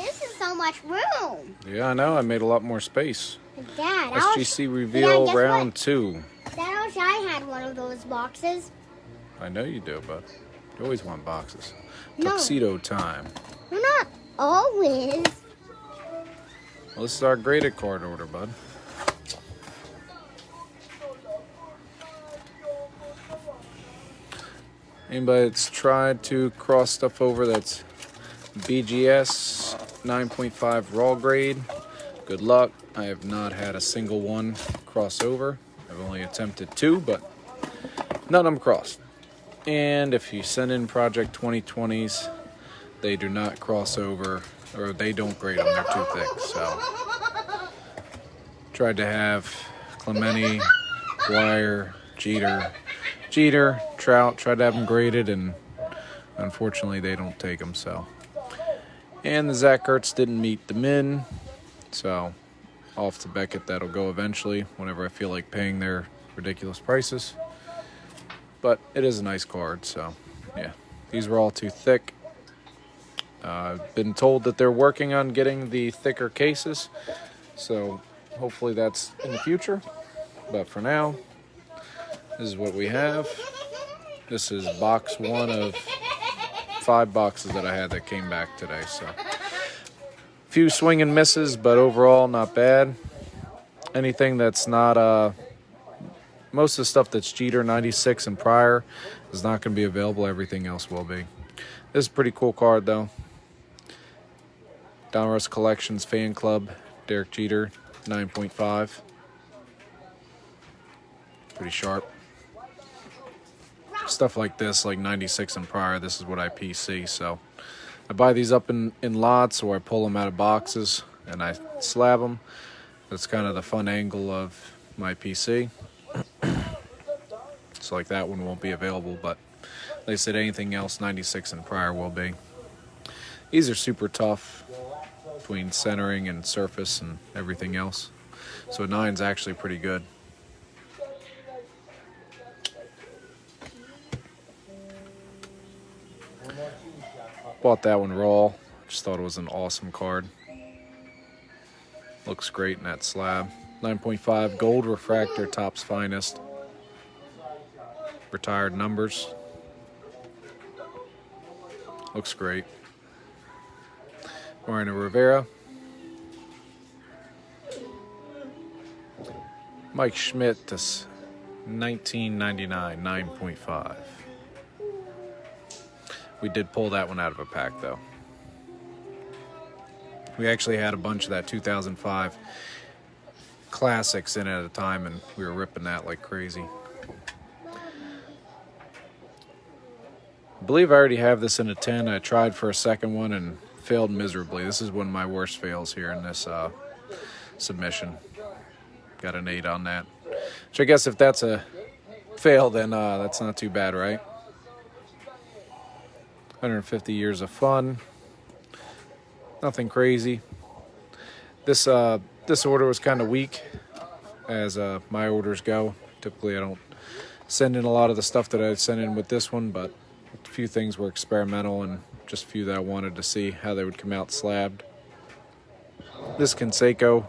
this is so much room. Yeah, I know. I made a lot more space. Dad, SGC reveal Dad, round 2. Dad, I wish I had one of those boxes. I know you do, bud. You always want boxes. No. Tuxedo time. Well, not always. Well, this is our graded card order, bud. Anybody that's tried to cross stuff over that's BGS 9.5 raw grade, good luck. I have not had a single one cross over. I've only attempted 2, but none of them crossed. And if you send in Project 2020s, they do not cross over, or they don't grade them. They're too thick. So, tried to have Clemente, Dwyer, Jeter, Trout, tried to have them graded, and unfortunately they don't take them. So, and the Zach Ertz didn't meet the min, so off to Beckett. That'll go eventually whenever I feel like paying their ridiculous prices. But it is a nice card, so yeah. These were all too thick. I've been told that they're working on getting the thicker cases, so hopefully that's in the future. But for now, this is what we have. This is box 1 of 5 boxes that I had that came back today. So, few swing and misses, but overall not bad. Anything that's not most of the stuff that's Jeter 96 and prior is not going to be available. Everything else will be. This is a pretty cool card though. Donruss Collections Fan Club, Derek Jeter, 9.5. Pretty sharp. Stuff like this, like 96 and prior, this is what I PC. So I buy these up in lots, or I pull them out of boxes and I slab them. That's kind of the fun angle of my PC. So like that one won't be available, but they said anything else 96 and prior will be. These are super tough between centering and surface and everything else. So 9's actually pretty good. Bought that one raw. Just thought it was an awesome card. Looks great in that slab. 9.5 gold refractor, Topps Finest. Retired numbers. Looks great. Mariano Rivera. Mike Schmidt, this 1999, 9.5. We did pull that one out of a pack, though. We actually had a bunch of that 2005 classics in at a time, and we were ripping that like crazy. I believe I already have this in a 10. I tried for a second one and failed miserably. This is one of my worst fails here in this submission. Got an 8 on that. Which I guess if that's a fail, then that's not too bad, right? 150 years of fun. Nothing crazy. This order was kind of weak, as my orders go. Typically, I don't send in a lot of the stuff that I send in with this one, but a few things were experimental and just a few that I wanted to see how they would come out slabbed. This Canseco,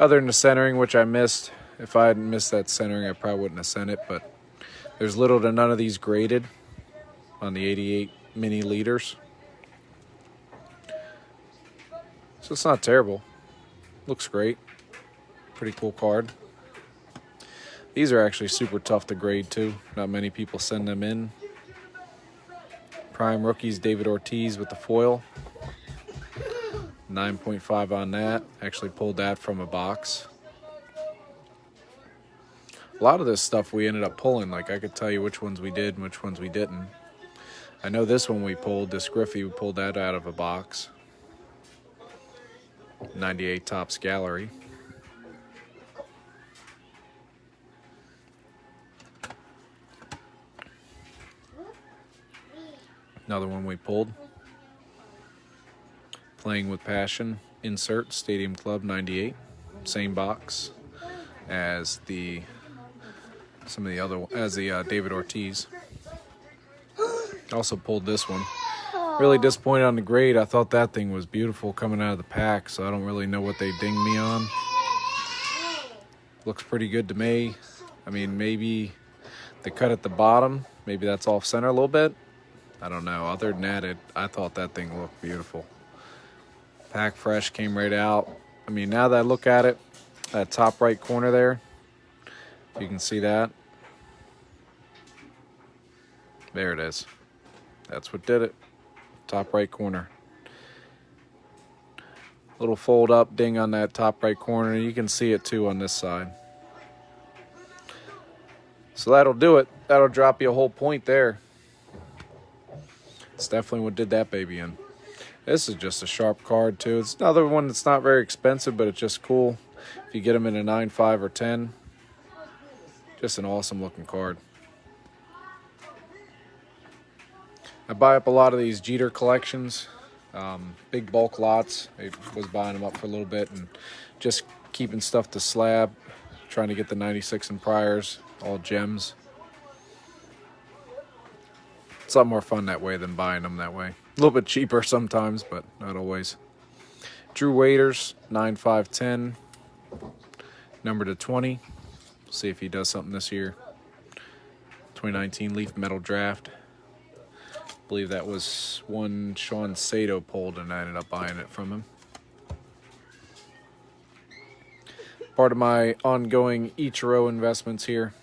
other than the centering, which I missed. If I hadn't missed that centering, I probably wouldn't have sent it, but there's little to none of these graded on the 88 mini liters. So it's not terrible. Looks great. Pretty cool card. These are actually super tough to grade too. Not many people send them in. Prime rookies, David Ortiz with the foil. 9.5 on that. Actually pulled that from a box. A lot of this stuff we ended up pulling. Like I could tell you which ones we did and which ones we didn't. I know this one we pulled, this Griffey, we pulled that out of a box. 98 Topps Gallery. Another one we pulled. Playing with Passion, insert, Stadium Club 98. Same box as the David Ortiz. Also pulled this one. Really disappointed on the grade. I thought that thing was beautiful coming out of the pack, so I don't really know what they dinged me on. Looks pretty good to me. I mean, maybe the cut at the bottom, maybe that's off center a little bit. I don't know. Other than that, I thought that thing looked beautiful. Pack fresh, came right out. I mean, now that I look at it, that top right corner there, if you can see that. There it is. That's what did it. Top right corner. Little fold up ding on that top right corner. You can see it too on this side. So that'll do it. That'll drop you a whole point there. It's definitely what did that baby in. This is just a sharp card too. It's another one that's not very expensive, but it's just cool. If you get them in a 9, 5, or 10, just an awesome looking card. I buy up a lot of these Jeter collections, big bulk lots. I was buying them up for a little bit and just keeping stuff to slab, trying to get the 96 and priors, all gems. It's a lot more fun that way than buying them that way. A little bit cheaper sometimes, but not always. Drew Waiters, 9, 5, 10, number to 20. See if he does something this year. 2019 Leaf Metal Draft. I believe that was one Sean Sato pulled, and I ended up buying it from him. Part of my ongoing Ichiro investments here.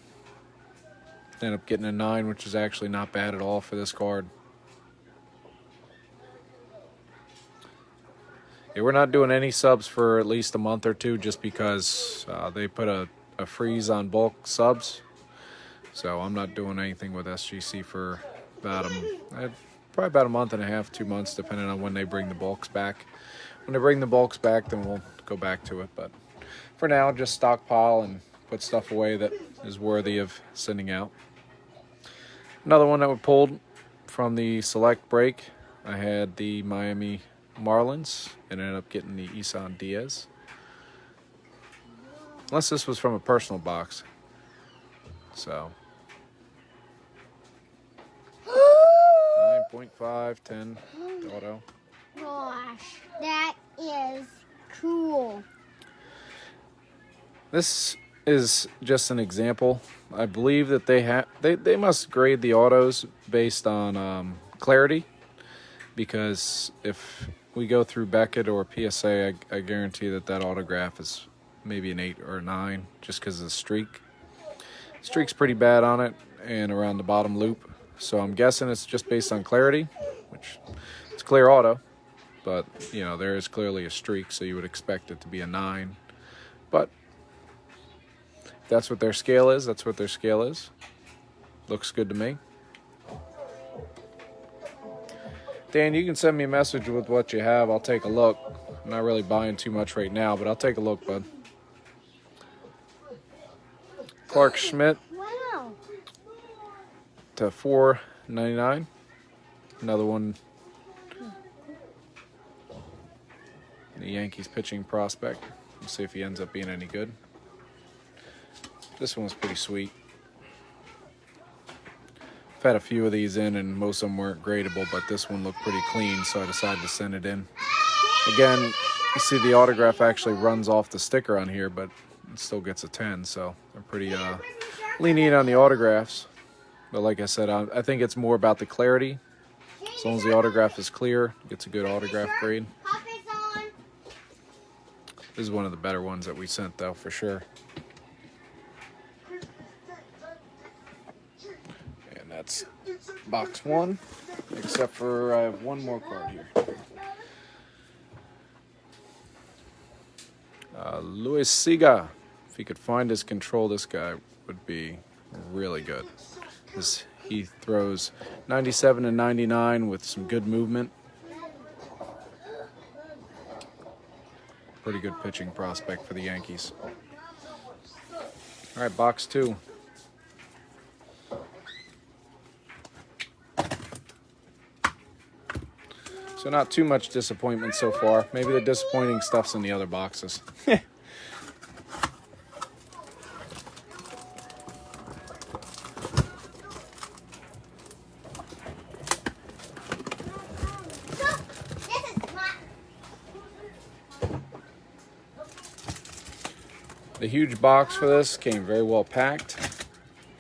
Ended up getting a 9, which is actually not bad at all for this card. Yeah, we're not doing any subs for at least a month or two just because they put a freeze on bulk subs. So I'm not doing anything with SGC for probably about a month and a half, 2 months, depending on when they bring the bulks back. When they bring the bulks back, then we'll go back to it. But for now, just stockpile and put stuff away that is worthy of sending out. Another one that we pulled from the select break, I had the Miami Marlins and ended up getting the Isan Diaz. Unless this was from a personal box. So 9.5, 10 auto. Gosh, that is cool. This is just an example. I believe that they must grade the autos based on clarity, because if we go through Beckett or PSA, I guarantee that autograph is maybe an 8 or a 9 just because of the streak. Streak's pretty bad on it and around the bottom loop, so I'm guessing it's just based on clarity, which it's clear auto, but you know, there is clearly a streak, so you would expect it to be a 9. But that's what their scale is. That's what their scale is. Looks good to me. Dan, you can send me a message with what you have. I'll take a look. I'm not really buying too much right now, but I'll take a look, bud. Clark Schmidt Wow. to $4.99. Another one. The Yankees pitching prospect. We'll see if he ends up being any good. This one was pretty sweet. I've had a few of these in, and most of them weren't gradable, but this one looked pretty clean, so I decided to send it in. Again, you see the autograph actually runs off the sticker on here, but it still gets a 10, so I'm pretty lenient on the autographs. But like I said, I think it's more about the clarity. As long as the autograph is clear, it gets a good autograph grade. This is one of the better ones that we sent, though, for sure. And that's box 1, except for I have one more card here. Luis Siga. If he could find his control, this guy would be really good. He throws 97 and 99 with some good movement. Pretty good pitching prospect for the Yankees. All right, box 2. So not too much disappointment so far. Maybe the disappointing stuff's in the other boxes. The huge box for this came very well packed,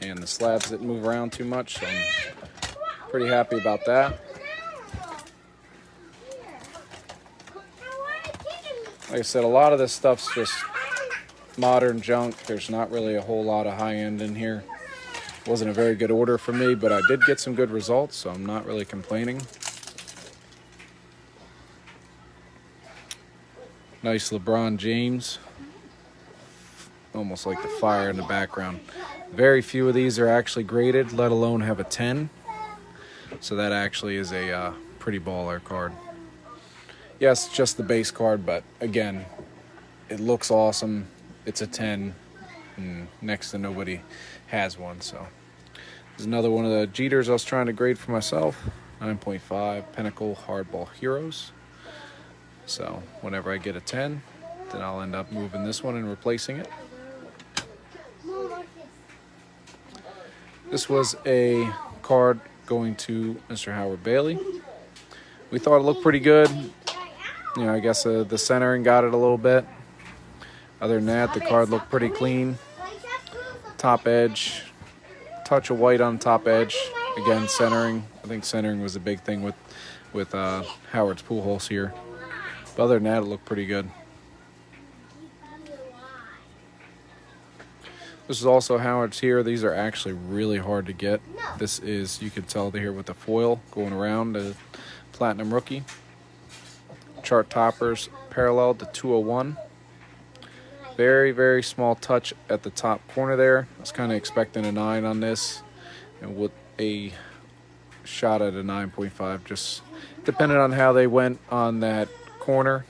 and the slabs didn't move around too much, so I'm pretty happy about that. Like I said, a lot of this stuff's just modern junk. There's not really a whole lot of high-end in here. Wasn't a very good order for me, but I did get some good results, so I'm not really complaining. Nice LeBron James. Almost like the fire in the background. Very few of these are actually graded, let alone have a 10. So that actually is a pretty baller card. Yes, just the base card, but again, it looks awesome. It's a 10, and next to nobody has one. So there's another one of the Jeters I was trying to grade for myself. 9.5 Pinnacle Hardball Heroes. So whenever I get a 10, then I'll end up moving this one and replacing it. This was a card going to Mr. Howard Bailey. We thought it looked pretty good. You know, I guess the centering got it a little bit. Other than that, the card looked pretty clean. Top edge, touch of white on top edge. Again, centering. I think centering was a big thing with Howard's pool holes here. But other than that, it looked pretty good. This is also Howard's here. These are actually really hard to get. This is, you can tell here with the foil going around the Platinum Rookie. Chart toppers parallel to 201. Very, very small touch at the top corner there. I was kind of expecting a 9 on this, and with a shot at a 9.5, just depending on how they went on that corner.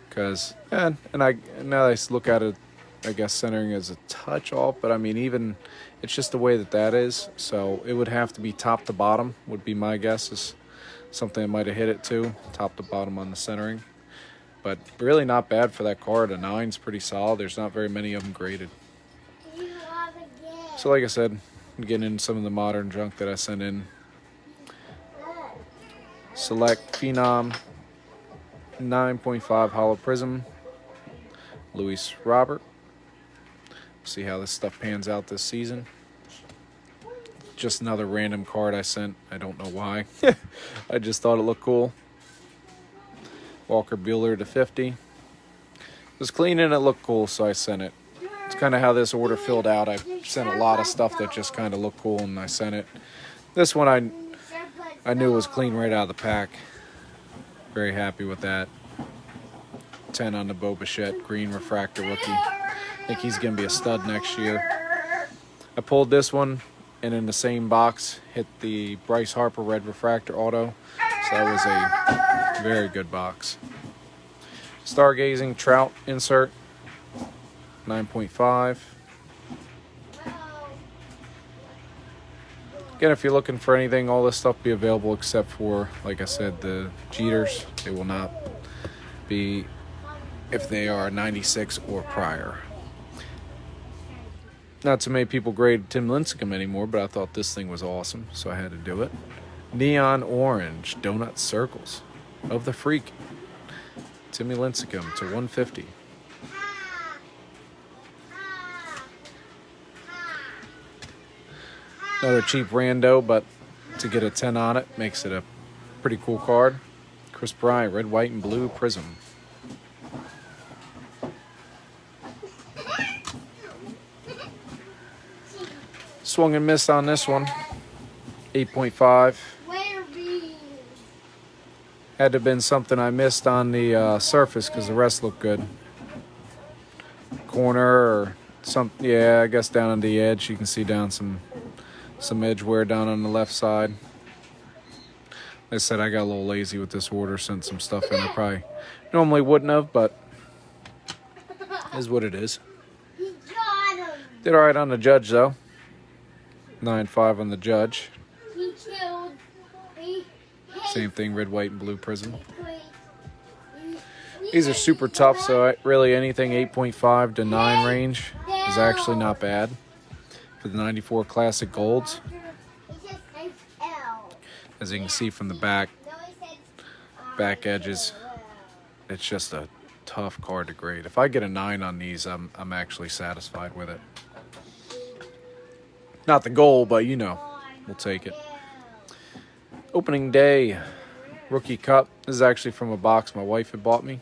Because, and now that I look at it, I guess centering is a touch off, but I mean, even it's just the way that is. So it would have to be top to bottom, would be my guess, is something that might have hit it too, top to bottom on the centering. But really not bad for that card. A 9's pretty solid. There's not very many of them graded. So like I said, I'm getting into some of the modern junk that I sent in. Select Phenom 9.5 Hollow Prism, Luis Robert. See how this stuff pans out this season. Just another random card I sent. I don't know why. I just thought it looked cool. Walker Buehler to 50. It was clean and it looked cool, so I sent it. It's kind of how this order filled out. I sent a lot of stuff that just kind of looked cool, and I sent it. This one I knew was clean right out of the pack. Very happy with that. 10 on the Bo Bichette Green Refractor Rookie. I think he's going to be a stud next year. I pulled this one, and in the same box, hit the Bryce Harper Red Refractor Auto. So that was a very good box. Stargazing Trout insert, 9.5. Again, if you're looking for anything, all this stuff will be available except for, like I said, the Jeters. They will not be if they are 96 or prior. Not too many people grade Tim Lincecum anymore, but I thought this thing was awesome, so I had to do it. Neon Orange Donut Circles of the Freak. Timmy Lincecum to 150. Another cheap rando, but to get a 10 on it makes it a pretty cool card. Chris Bryant, Red, White, and Blue Prism. Swung and missed on this one. 8.5. Had to have been something I missed on the surface because the rest looked good. Corner or something. Yeah, I guess down on the edge. You can see down some edge wear down on the left side. Like I said, I got a little lazy with this order, sent some stuff in I probably normally wouldn't have, but is what it is. Did all right on the Judge, though. 9.5 on the Judge. Same thing, red, white, and blue prism. These are super tough, so really anything 8.5 to 9 range is actually not bad for the 94 Classic Golds. As you can see from the back edges, it's just a tough card to grade. If I get a 9 on these, I'm actually satisfied with it. Not the goal, but you know, we'll take it. Opening day, Rookie Cup. This is actually from a box my wife had bought me.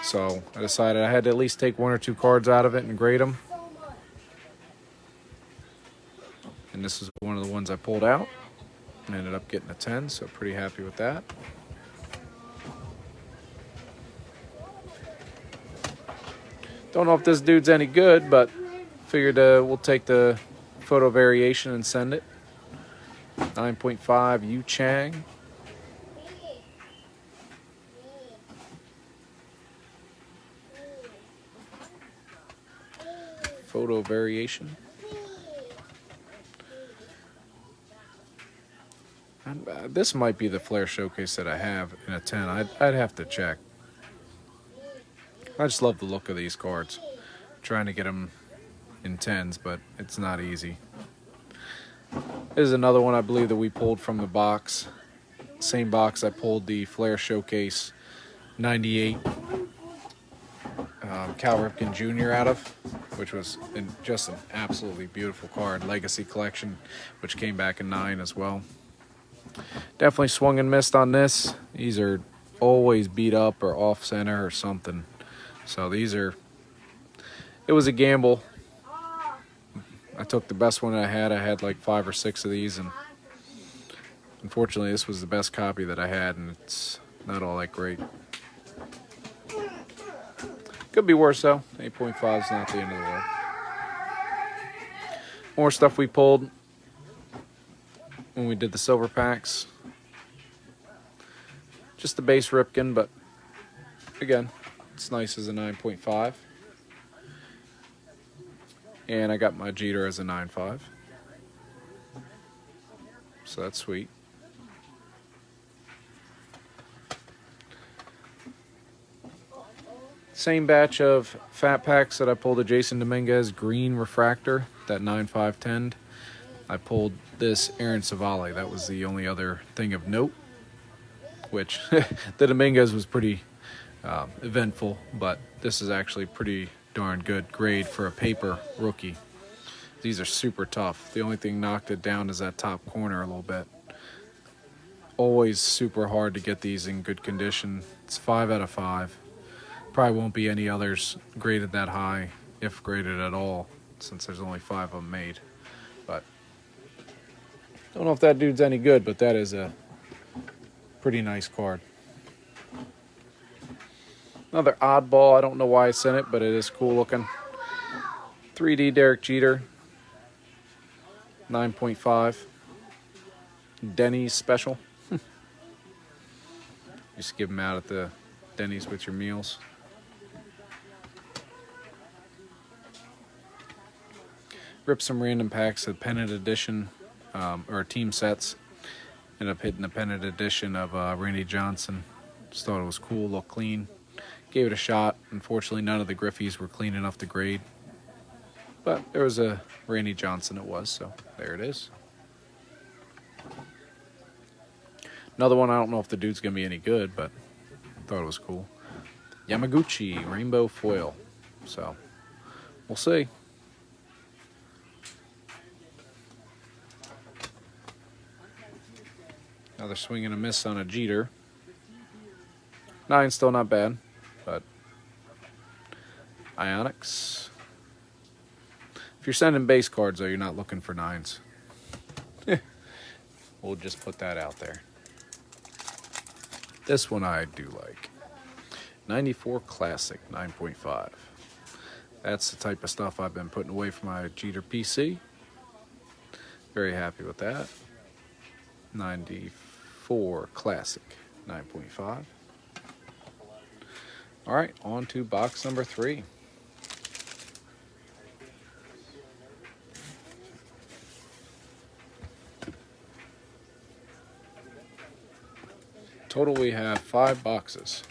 So I decided I had to at least take 1 or 2 cards out of it and grade them. And this is one of the ones I pulled out and ended up getting a 10, so pretty happy with that. Don't know if this dude's any good, but figured we'll take the photo variation and send it. 9.5 Yu Chang. Photo variation. And, this might be the Flair Showcase that I have in a 10. I'd have to check. I just love the look of these cards. I'm trying to get them in 10s, but it's not easy. This is another one I believe that we pulled from the box. Same box I pulled the Flair Showcase 98 Cal Ripken Jr. out of, which was just an absolutely beautiful card. Legacy Collection, which came back in 9 as well. Definitely swung and missed on this. These are always beat up or off center or something. So these are, it was a gamble. I took the best one I had. I had like 5 or 6 of these, and unfortunately this was the best copy that I had, and it's not all that great. Could be worse though. 8.5 is not the end of the world. More stuff we pulled when we did the silver packs. Just the base Ripken, but again, it's nice as a 9.5. And I got my Jeter as a 9.5. So that's sweet. Same batch of fat packs that I pulled a Jason Dominguez green refractor, that 9.5/10. I pulled this Aaron Savali. That was the only other thing of note, which the Dominguez was pretty eventful, but this is actually pretty darn good grade for a paper rookie. These are super tough. The only thing knocked it down is that top corner a little bit. Always super hard to get these in good condition. It's 5 out of 5. Probably won't be any others graded that high, if graded at all, since there's only 5 of them made. But don't know if that dude's any good, but that is a pretty nice card. Another oddball. I don't know why I sent it, but it is cool looking. 3D Derek Jeter. 9.5. Denny's special. Just give them out at the Denny's with your meals. Rip some random packs of pennant edition or team sets. Ended up hitting the pennant edition of Randy Johnson. Just thought it was cool, looked clean. Gave it a shot. Unfortunately, none of the Griffies were clean enough to grade. But there was a Randy Johnson it was, so there it is. Another one, I don't know if the dude's going to be any good, but thought it was cool. Yamaguchi Rainbow Foil. So, we'll see. Another swing and a miss on a Jeter. 9 still not bad, but Ionics. If you're sending base cards, though, you're not looking for 9s. We'll just put that out there. This one I do like. 94 Classic, 9.5. That's the type of stuff I've been putting away from my Jeter PC. Very happy with that. 94 Classic, 9.5. All right, on to box number 3. Total, we have 5 boxes.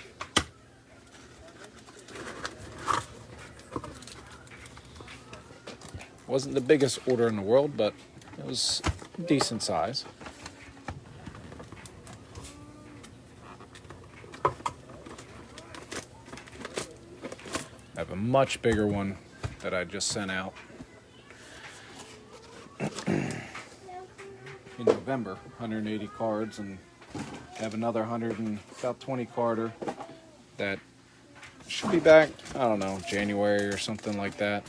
Wasn't the biggest order in the world, but it was decent size. I have a much bigger one that I just sent out in November, 180 cards, and have another 100 and about 20 carder that should be back, I don't know, January or something like that.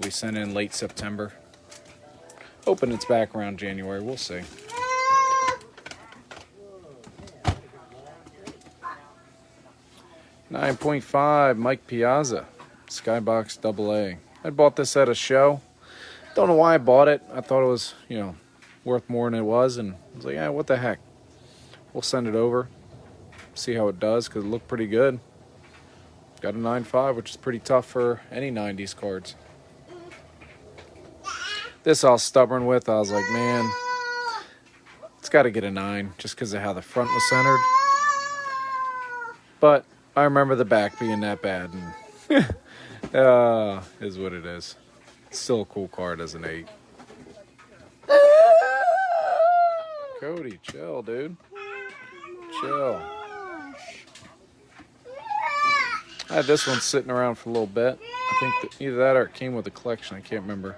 We sent in late September. Hoping it's back around January, we'll see. $9.5 Mike Piazza, Skybox AA. I bought this at a show. Don't know why I bought it. I thought it was, worth more than it was, and I was like, yeah, what the heck. We'll send it over, see how it does, because it looked pretty good. Got a 9.5, which is pretty tough for any 90s cards. This I was stubborn with. I was like, man, it's got to get a 9, just because of how the front was centered. But I remember the back being that bad, and is what it is. It's still a cool card as an 8. Cody, chill, dude. Chill. I had this one sitting around for a little bit. I think that either that or it came with a collection. I can't remember.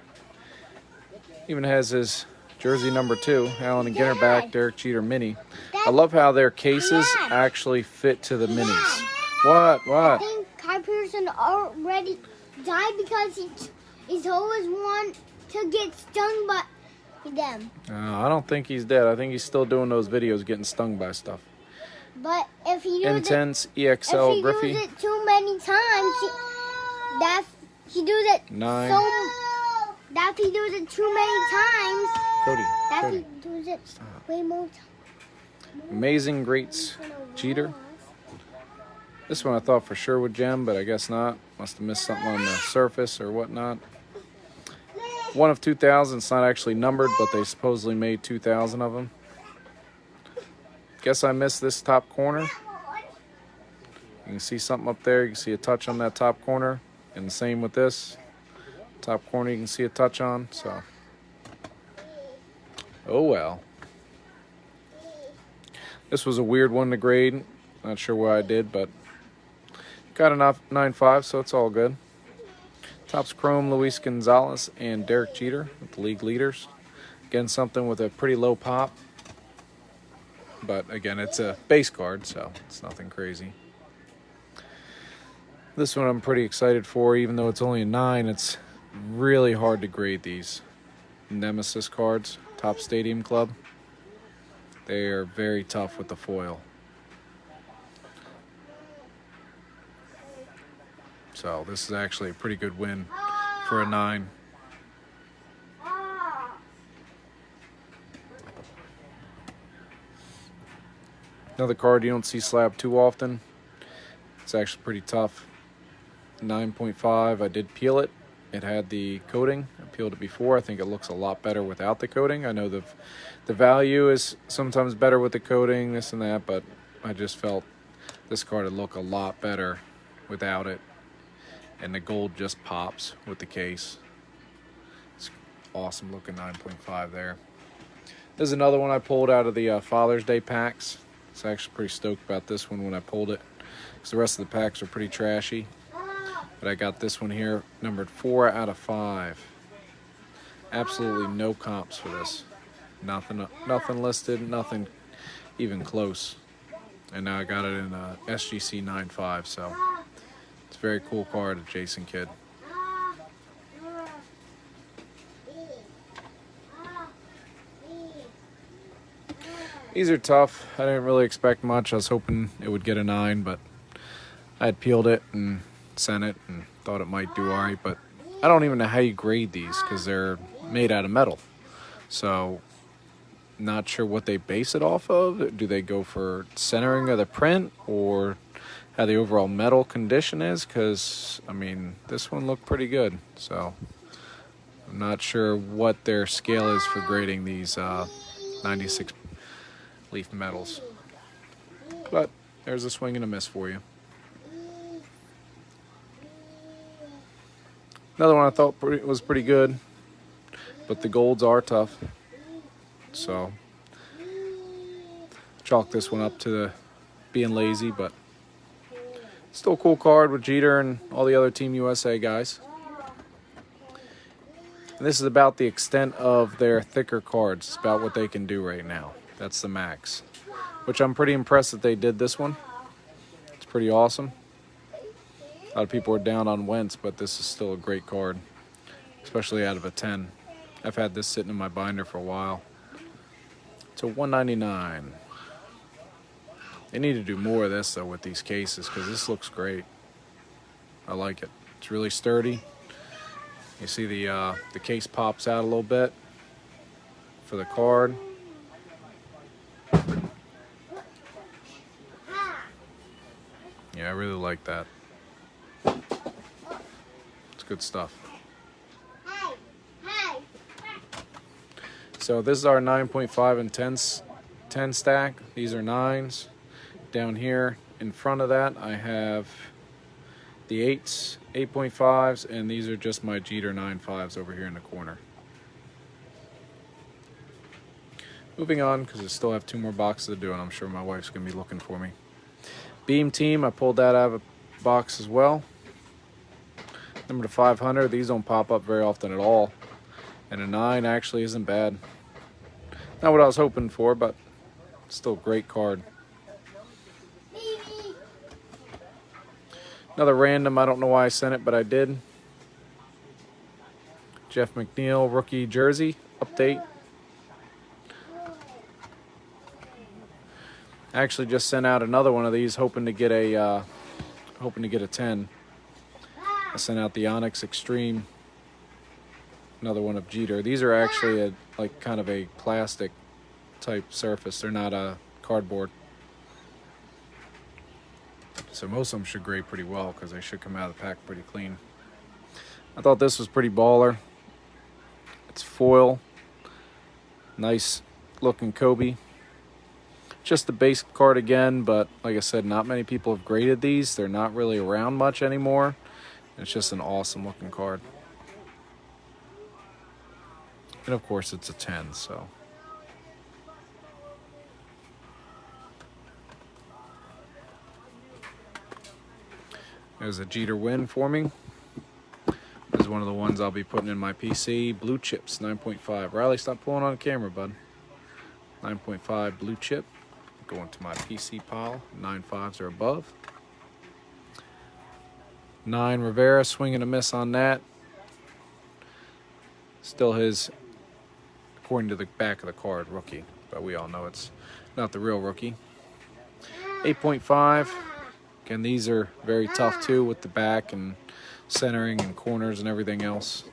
Even has his jersey number 2, Allen and Ginter back, Derek Jeter mini. I love how their cases actually fit to the minis. What? I think Kai Pearson already died because he's always one to get stung by them. I don't think he's dead. I think he's still doing those videos getting stung by stuff. But if he Intense EXL Griffey. If he does it too many times, he does it 9. That he does it too many times. Cody. He does it way more times. Amazing Greats Jeter. This one I thought for sure would gem, but I guess not. Must have missed something on the surface or whatnot. 1 of 2,000. It's not actually numbered, but they supposedly made 2,000 of them. Guess I missed this top corner. You can see something up there. You can see a touch on that top corner. And the same with this. Top corner you can see a touch on. So, oh well. This was a weird one to grade. Not sure why I did, but got a 9.5, so it's all good. Topps Chrome, Luis Gonzalez and Derek Jeter with the league leaders. Again, something with a pretty low pop. But again, it's a base card, so it's nothing crazy. This one I'm pretty excited for, even though it's only a 9. It's really hard to grade these Nemesis cards, Topps Stadium Club. They are very tough with the foil. So this is actually a pretty good win for a 9. Another card you don't see slab too often. It's actually pretty tough. 9.5. I did peel it. It had the coating. I peeled it before. I think it looks a lot better without the coating. I know the value is sometimes better with the coating, this and that, but I just felt this card would look a lot better without it. And the gold just pops with the case. It's awesome looking 9.5 there. There's another one I pulled out of the Father's Day packs. It's actually pretty stoked about this one when I pulled it, because the rest of the packs are pretty trashy. But I got this one here, numbered 4 out of 5. Absolutely no comps for this. Nothing listed, nothing even close. And now I got it in SGC 9.5, so it's a very cool card, a Jason Kidd. These are tough. I didn't really expect much. I was hoping it would get a 9, but I had peeled it and sent it and thought it might do all right. But I don't even know how you grade these because they're made out of metal. So not sure what they base it off of. Do they go for centering of the print or how the overall metal condition is? Because, I mean, this one looked pretty good. So I'm not sure what their scale is for grading these 96 leaf metals. But there's a swing and a miss for you. Another one I thought was pretty good, but the golds are tough. So chalk this one up to being lazy, but Still a cool card with Jeter and all the other Team USA guys. And this is about the extent of their thicker cards. It's about what they can do right now. That's the max. Which I'm pretty impressed that they did this one. It's pretty awesome. A lot of people are down on Wentz, but this is still a great card. Especially out of a 10. I've had this sitting in my binder for a while. It's a $199. They need to do more of this though with these cases because this looks great. I like it. It's really sturdy. You see the case pops out a little bit for the card. Yeah, I really like that. It's good stuff. So this is our 9.5 and 10 stack. These are 9s. Down here in front of that I have the 8s, 8.5s, and these are just my Jeter 9.5s over here in the corner. Moving on, because I still have 2 more boxes to do, and I'm sure my wife's going to be looking for me. Beam Team, I pulled that out of a box as well. Number to 500, these don't pop up very often at all. And a 9 actually isn't bad. Not what I was hoping for, but still a great card. Another random, I don't know why I sent it, but I did. Jeff McNeil, rookie jersey, update. I actually just sent out another one of these, hoping to get a 10. I sent out the Onyx Extreme, another one of Jeter. These are actually like kind of a plastic type surface. They're not a cardboard. So most of them should grade pretty well because they should come out of the pack pretty clean. I thought this was pretty baller. It's foil. Nice looking Kobe. Just the base card again, but like I said, not many people have graded these. They're not really around much anymore. It's just an awesome looking card. And of course it's a 10, so. There's a Jeter win for me. This is one of the ones I'll be putting in my PC. Blue chips, 9.5. Riley, stop pulling on the camera, bud. 9.5 blue chip. Going to my PC pile. 9.5s or above. 9 Rivera, swing and a miss on that. Still his, according to the back of the card, rookie. But we all know it's not the real rookie. 8.5. Again, these are very tough too with the back and centering and corners and everything else.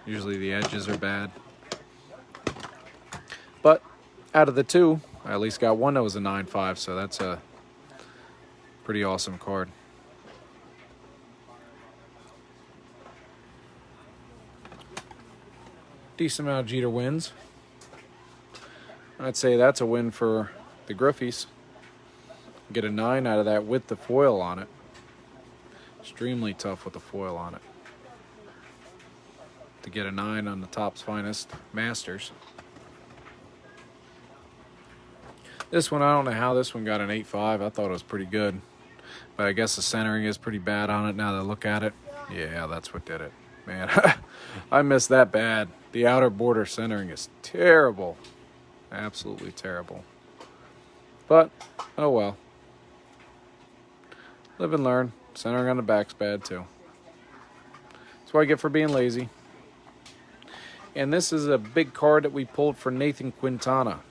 Usually the edges are bad. But out of the 2, I at least got one that was a 9.5, so that's a pretty awesome card. Decent amount of Jeter wins. I'd say that's a win for the Griffies. Get a 9 out of that with the foil on it. Extremely tough with the foil on it. To get a 9 on the Topps Finest Masters. This one, I don't know how this one got an 8.5. I thought it was pretty good. But I guess the centering is pretty bad on it now that I look at it. Yeah, that's what did it. Man, I missed that bad. The outer border centering is terrible. Absolutely terrible. But, oh well. Live and learn. Centering on the back's bad too. That's what I get for being lazy. And this is a big card that we pulled for Nathan Quintana.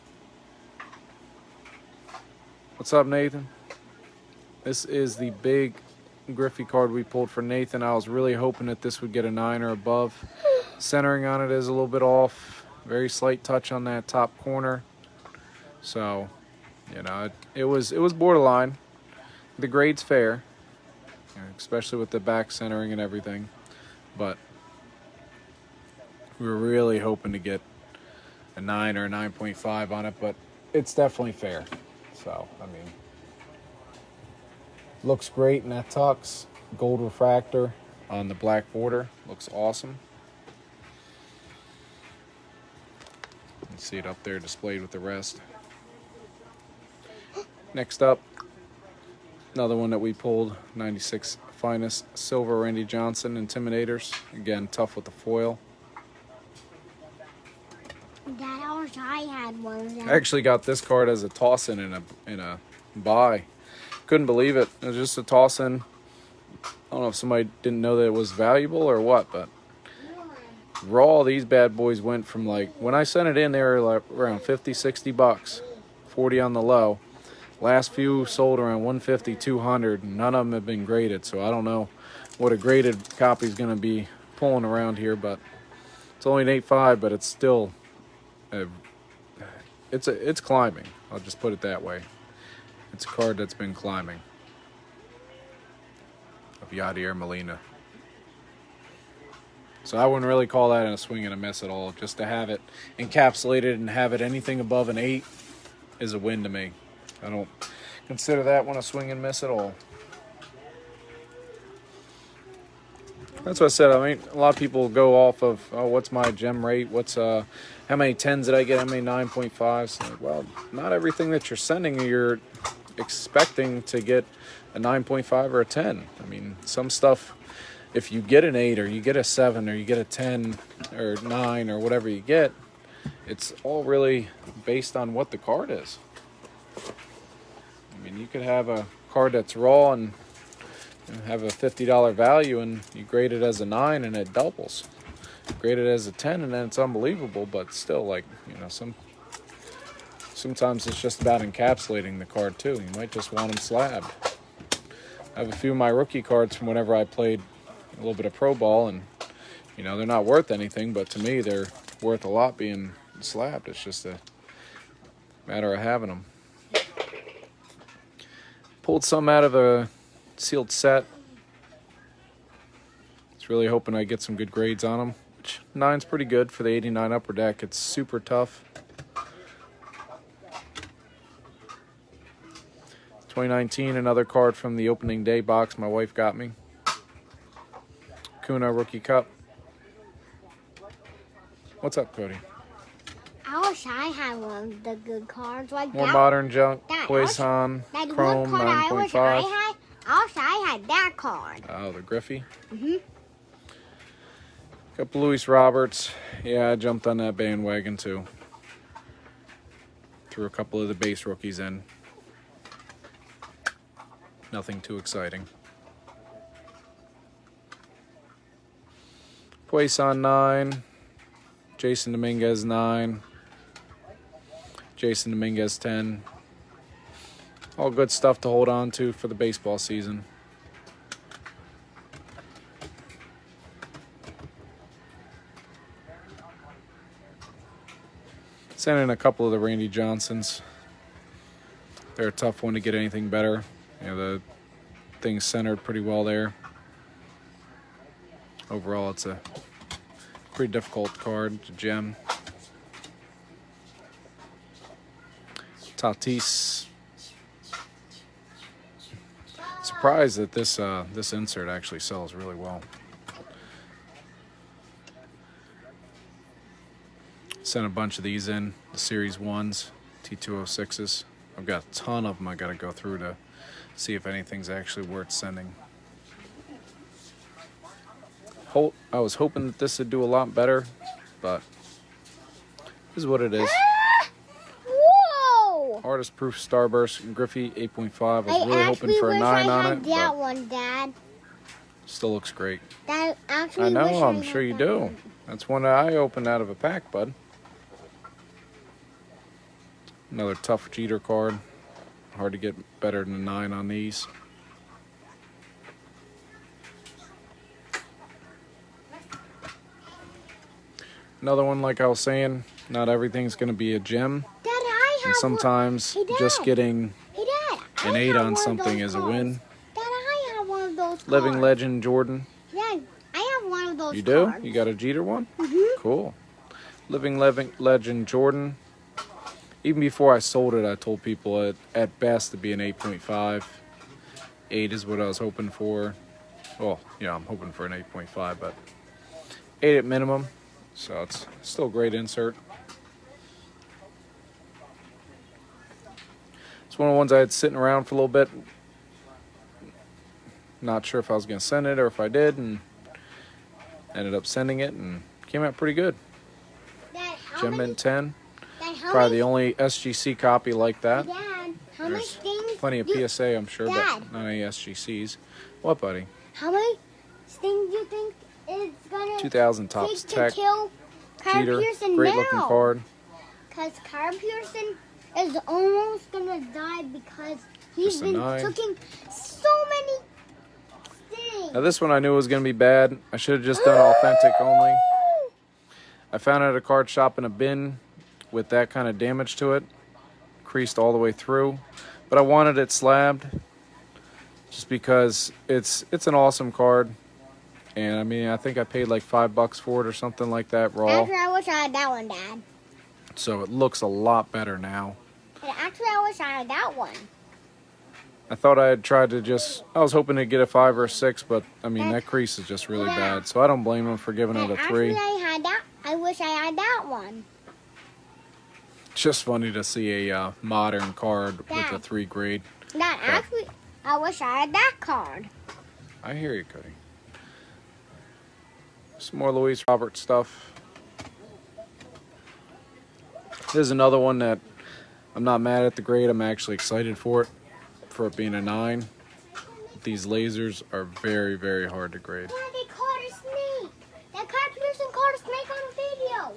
What's up, Nathan? This is the big Griffey card we pulled for Nathan. I was really hoping that this would get a 9 or above. Centering on it is a little bit off. Very slight touch on that top corner. So, you know, it was borderline. The grade's fair, especially with the back centering and everything. But we were really hoping to get a 9 or a 9.5 on it, but it's definitely fair. So, I mean, looks great in that tux. Gold refractor on the black border. Looks awesome. You can see it up there displayed with the rest. Next up, Another one that we pulled, 96 Finest Silver Randy Johnson Intimidators. Again, tough with the foil. Dad, I wish I had one of them. I actually got this card as a toss-in in a buy. Couldn't believe it. It was just a toss-in. I don't know if somebody didn't know that it was valuable or what, but raw, these bad boys went from, like, when I sent it in, they were like around 50, 60 bucks, 40 on the low. Last few sold around 150, 200. None of them have been graded, so I don't know what a graded copy is going to be pulling around here, but it's only an 8.5, but it's still, it's climbing. I'll just put it that way. It's a card that's been climbing. Of Yadier Molina. So I wouldn't really call that a swing and a miss at all. Just to have it encapsulated and have it anything above an 8 is a win to me. I don't consider that one a swing and miss at all. That's what I said. I mean, a lot of people go off of, oh, what's my gem rate? What's how many 10s did I get? How many 9.5s? So, well, not everything that you're sending you're expecting to get a 9.5 or a 10. I mean, some stuff, if you get an 8 or you get a 7 or you get a 10 or 9 or whatever you get, it's all really based on what the card is. I mean, you could have a card that's raw and have a $50 value and you grade it as a 9 and it doubles. Grade it as a 10 and then it's unbelievable, but still, like, you know, sometimes it's just about encapsulating the card too. You might just want them slabbed. I have a few of my rookie cards from whenever I played a little bit of pro ball, and you know, they're not worth anything, but to me they're worth a lot being slabbed. It's just a matter of having them. Pulled some out of a sealed set. Just really hoping I get some good grades on them. 9's pretty good for the 89 upper deck. It's super tough. 2019, another card from the opening day box my wife got me. Kuna Rookie Cup. What's up, Cody? I wish I had one of the good cards like More that. modern junk. That Quaison, That Chrome, one card I wish 9.5. I wish I had that card. Oh, the Griffey. Mhm. Got Luis Roberts. Yeah, I jumped on that bandwagon too. Threw a couple of the base rookies in. Nothing too exciting. Quaison 9. Jason Dominguez 9. Jason Dominguez 10. All good stuff to hold on to for the baseball season. Sent in a couple of the Randy Johnsons. They're a tough one to get anything better. You know, the thing's centered pretty well there. Overall, it's a pretty difficult card to gem. Tatis. Surprised that this insert actually sells really well. Sent a bunch of these in, the Series 1s, T206s. I've got a ton of them I got to go through to see if anything's actually worth sending. I was hoping that this would do a lot better, but this is what it is. Whoa! Artist Proof Starburst Griffey 8.5. I was I really hoping for a 9 on it. that But one, Dad. still looks great. That actually I know, wish I'm had sure you that do. one. That's one that I opened out of a pack, bud. Another tough Jeter card. Hard to get better than a 9 on these. Another one, like I was saying, not everything's going to be a gem. Dad, I have And sometimes Hey, Dad. just getting Hey, Dad, an I 8 have on one of something those is a cards. win. Dad, I have one of those Living cards. Legend Jordan. Dad, I have one of those You do? cards. You got a Jeter one? Mm-hmm. Cool. Living Legend Jordan. Even before I sold it, I told people at best to be an 8.5. 8 is what I was hoping for. Well, yeah, I'm hoping for an 8.5, but 8 at minimum. So it's still a great insert. It's one of the ones I had sitting around for a little bit. Not sure if I was going to send it or if I did, and ended up sending it, and came out pretty good. Dad, Gem Mint 10. Dad, Probably the only SGC copy like that. Dad, how many There's things? plenty of PSA, I'm sure, Dad. but not any SGCs. What, buddy? How many things do you think it's gonna 2000 Topps take to Tech. kill Carl Jeter. Pearson Great now? looking card. Because Carl Pearson is almost gonna die because he's Just a been 9. taking so many things. Now this one I knew was going to be bad. I should have just done authentic only. I found it at a card shop in a bin with that kind of damage to it. Creased all the way through. But I wanted it slabbed just because it's an awesome card. And I mean, I think I paid like $5 for it or something like that raw. Actually, I wish I had that one, Dad. So it looks a lot better now. And actually, I wish I had that one. I thought I had tried to I was hoping to get a 5 or a 6, but I mean, that crease is just really bad. So I don't blame him for giving it a 3. Actually, I wish I had that one. It's just funny to see a modern card with a 3 grade. Dad, actually, I wish I had that card. I hear you, Cody. Some more Luis Robert stuff. There's another one that I'm not mad at the grade. I'm actually excited for it being a 9. These lasers are very, very hard to grade. Dad, they caught a snake. That Carl Pearson caught a snake on video.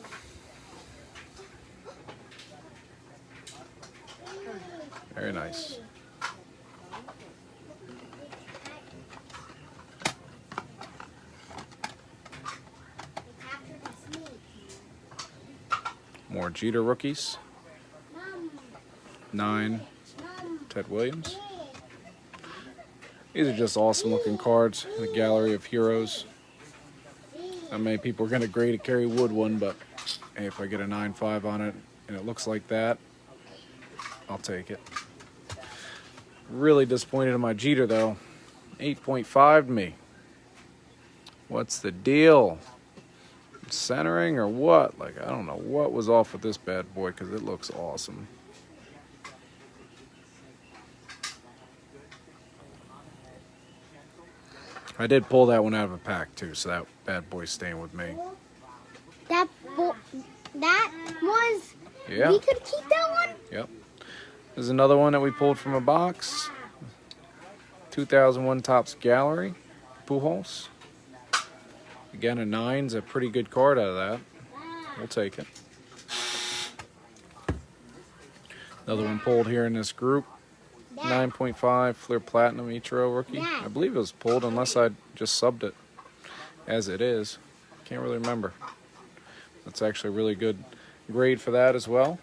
Very nice. More Jeter rookies. 9, Ted Williams. These are just awesome looking cards. The Gallery of Heroes. Not many people are going to grade a Kerry Wood one, but hey, if I get a 9.5 on it and it looks like that, I'll take it. Really disappointed in my Jeter though. 8.5 to me. What's the deal? Centering or what? Like, I don't know what was off with this bad boy because it looks awesome. I did pull that one out of a pack too, so that bad boy's staying with me. That was. Yeah. We could keep that one. Yep. There's another one that we pulled from a box. 2001 Topps Gallery, Pujols. Again, a 9's a pretty good card out of that. We'll take it. Another one pulled here in this group. 9.5 Fleer Platinum Ichiro rookie. I believe it was pulled unless I just subbed it as it is. Can't really remember. That's actually a really good grade for that as well.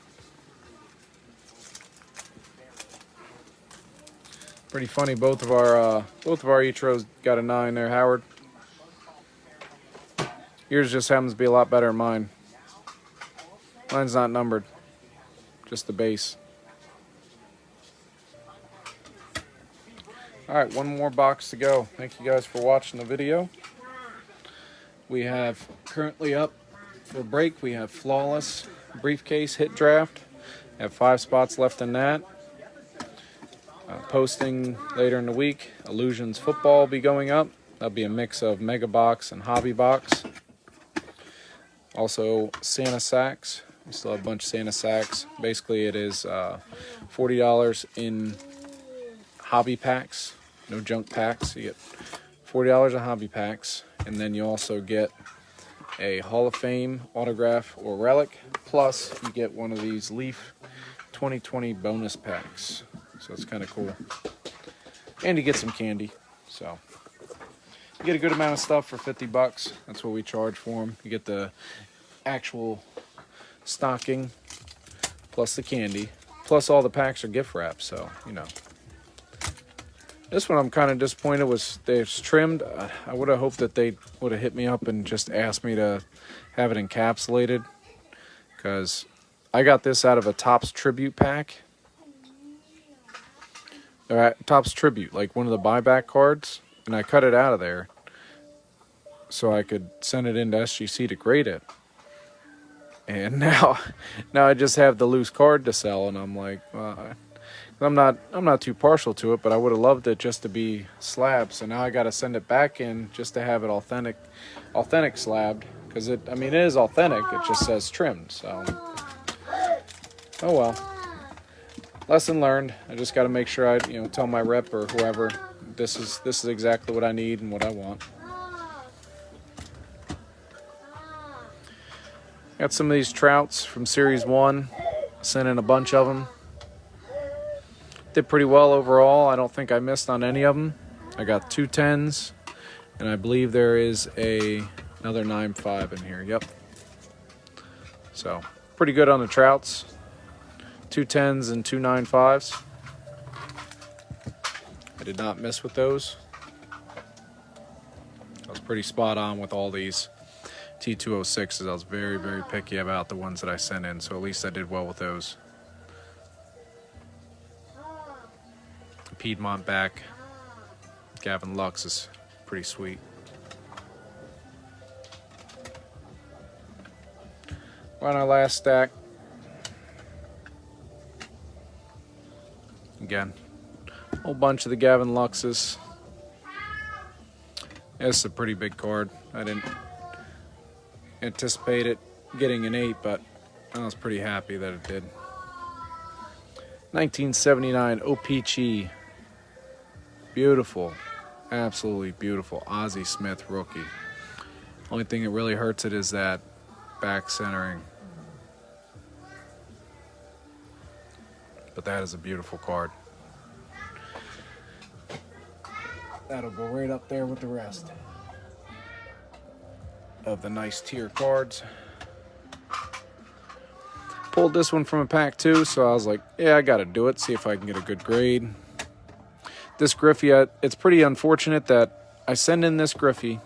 Pretty funny. Both of our Ichiros got a 9 there, Howard. Yours just happens to be a lot better than mine. Mine's not numbered, just the base. Alright, one more box to go. Thank you guys for watching the video. We have currently up for break, we have Flawless Briefcase Hit Draft. Have 5 spots left in that. Posting later in the week, Illusions Football will be going up. That'll be a mix of Mega Box and Hobby Box. Also, Santa Sacks. We still have a bunch of Santa Sacks. Basically, it is $40 in hobby packs. No junk packs. You get $40 in hobby packs. And then you also get a Hall of Fame autograph or relic. Plus, you get one of these Leaf 2020 bonus packs. So it's kind of cool. And you get some candy. So you get a good amount of stuff for $50. That's what we charge for them. You get the actual stocking plus the candy. Plus all the packs are gift wrapped. So, you know. This one I'm kind of disappointed was it's trimmed. I would have hoped that they would have hit me up and just asked me to have it encapsulated. Because I got this out of a Topps Tribute pack. Topps Tribute, like one of the buyback cards, and I cut it out of there so I could send it into SGC to grade it. And now I just have the loose card to sell, and I'm like, I'm not too partial to it, but I would have loved it just to be slabbed. So now I got to send it back in just to have it authentic slabbed, because it is authentic. It just says trimmed. So oh well. Lesson learned. I just got to make sure I tell my rep or whoever this is exactly what I need and what I want. Got some of these trouts from Series 1. Sent in a bunch of them. Did pretty well overall. I don't think I missed on any of them. I got 2 10s, and I believe there is another 9.5 in here. Yep. So pretty good on the trouts. 2 10s and 2 9.5s. I did not miss with those. I was pretty spot on with all these T206s. I was very, very picky about the ones that I sent in, so at least I did well with those. Piedmont back. Gavin Lux is pretty sweet. We're on our last stack. Again, a whole bunch of the Gavin Luxes. This is a pretty big card. I didn't anticipate it getting an 8, but I was pretty happy that it did. 1979 O-Pee-Chee. Beautiful. Absolutely beautiful. Ozzie Smith rookie. Only thing that really hurts it is that back centering. But that is a beautiful card. That'll go right up there with the rest of the nice tier cards. Pulled this one from a pack too, so I was like, yeah, I gotta do it, see if I can get a good grade. This Griffey, it's pretty unfortunate that I send in this Griffey.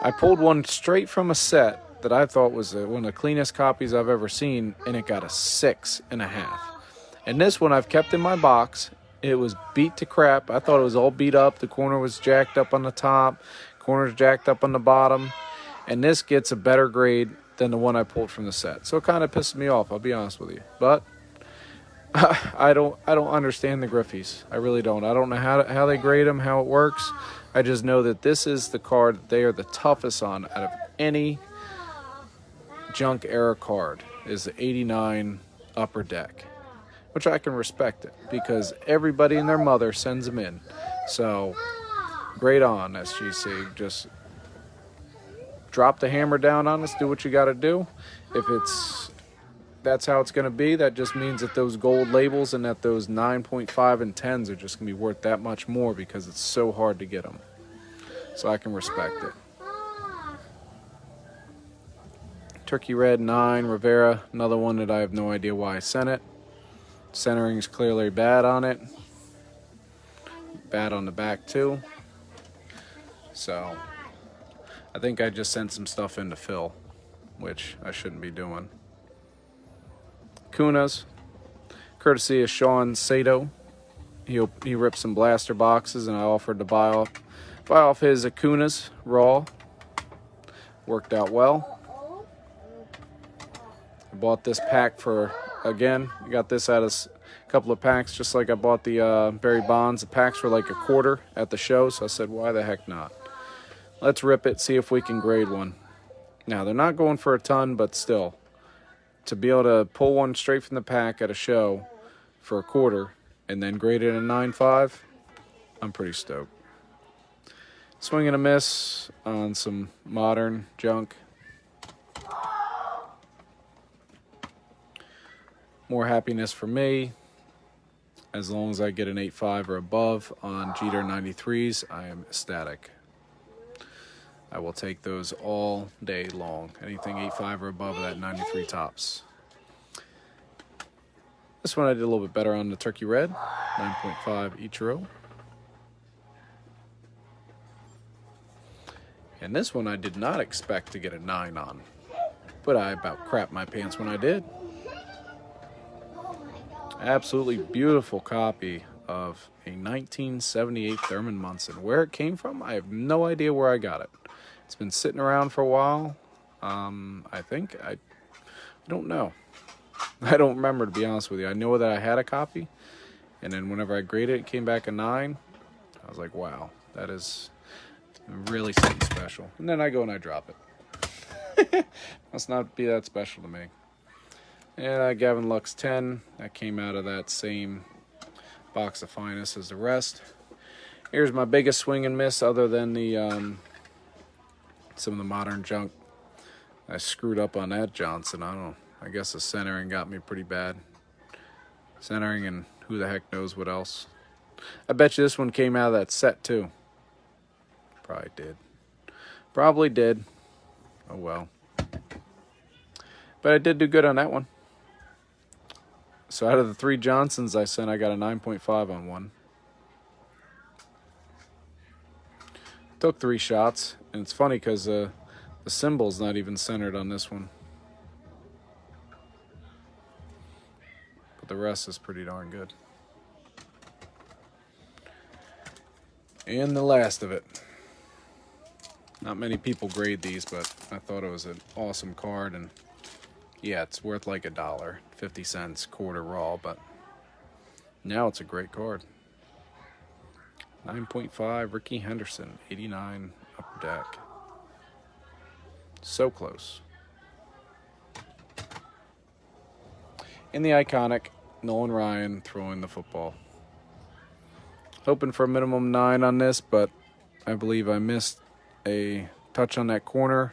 I pulled one straight from a set that I thought was one of the cleanest copies I've ever seen, and it got a 6.5. And this one I've kept in my box. It was beat to crap. I thought it was all beat up. The corner was jacked up on the top. Corner's jacked up on the bottom. And this gets a better grade than the one I pulled from the set. So it kind of pisses me off, I'll be honest with you. But I don't understand the Griffies. I really don't. I don't know how they grade them, how it works. I just know that this is the card that they are the toughest on out of any junk era card, is the 89 Upper Deck. Which I can respect it, because everybody and their mother sends them in. So, great on, SGC. Just drop the hammer down on us, do what you got to do. If that's how it's going to be, that just means that those gold labels and that those 9.5 and 10s are just going to be worth that much more, because it's so hard to get them. So I can respect it. Turkey Red 9, Rivera, another one that I have no idea why I sent it. Centering is clearly bad on it. Bad on the back too. So I think I just sent some stuff in to fill, which I shouldn't be doing. Kunas, courtesy of Sean Sato. He ripped some blaster boxes, and I offered to buy off his Acunas raw. Worked out well. I bought this pack for, again, I got this out of a couple of packs, just like I bought the Barry Bonds. The packs were like a quarter at the show, so I said, why the heck not? Let's rip it, see if we can grade one. Now, they're not going for a ton, but still, to be able to pull one straight from the pack at a show for a quarter and then grade it a 9.5, I'm pretty stoked. Swing and a miss on some modern junk. More happiness for me. As long as I get an 8.5 or above on Jeter 93s, I am ecstatic. I will take those all day long. Anything 8.5 or above of that 93 tops. This one I did a little bit better on the Turkey Red. 9.5 Ichiro. And this one I did not expect to get a 9 on. But I about crapped my pants when I did. Absolutely beautiful copy of a 1978 Thurman Munson. Where it came from, I have no idea where I got it. It's been sitting around for a while. I don't know. I don't remember, to be honest with you. I know that I had a copy, And then whenever I graded it, came back a 9. I was like, wow, that is really something special. And then I go and I drop it. Must not be that special to me. And Gavin Lux 10. That came out of that same box of finest as the rest. Here's my biggest swing and miss other than the some of the modern junk. I screwed up on that Johnson. I don't know. I guess the centering got me pretty bad. Centering and who the heck knows what else. I bet you this one came out of that set too. Probably did. Probably did. Oh well. But I did do good on that one. So out of the 3 Johnsons I sent, I got a 9.5 on one. Took 3 shots, and it's funny because the symbol's not even centered on this one. But the rest is pretty darn good. And the last of it. Not many people grade these, but I thought it was an awesome card, and yeah, it's worth like $1, 50 cents, quarter raw, but now it's a great card. 9.5, Ricky Henderson, 89, upper deck. So close. In the iconic, Nolan Ryan throwing the football. Hoping for a minimum 9 on this, but I believe I missed a touch on that corner,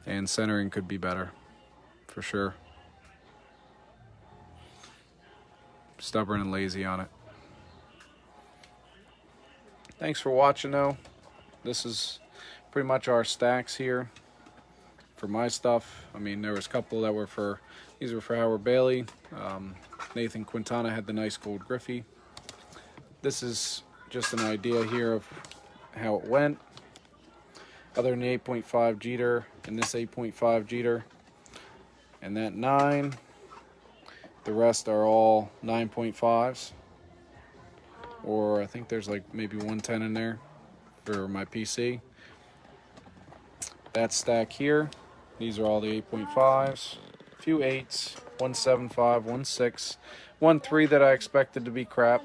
and centering could be better, for sure. Stubborn and lazy on it. Thanks for watching, though. This is pretty much our stacks here for my stuff. I mean, there was a couple that were for, these were for Howard Bailey. Nathan Quintana had the nice gold Griffey. This is just an idea here of how it went. Other than the 8.5 Jeter and this 8.5 Jeter and that 9, the rest are all 9.5s. Or I think there's like maybe 110 in there for my PC. That stack here, these are all the 8.5s. A few 8s, 175, 16, 13 that I expected to be crap.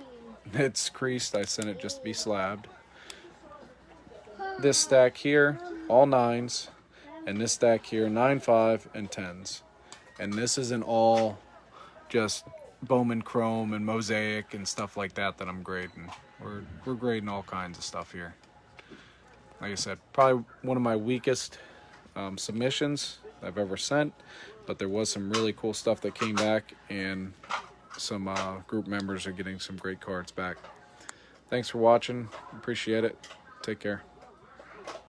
It's creased, I sent it just to be slabbed. This stack here, all 9s. And this stack here, 9, 5, and 10s. And this isn't all just Bowman Chrome and Mosaic and stuff like that I'm grading. We're grading all kinds of stuff here. Like I said, probably one of my weakest submissions I've ever sent, but there was some really cool stuff that came back, and some group members are getting some great cards back. Thanks for watching. Appreciate it. Take care.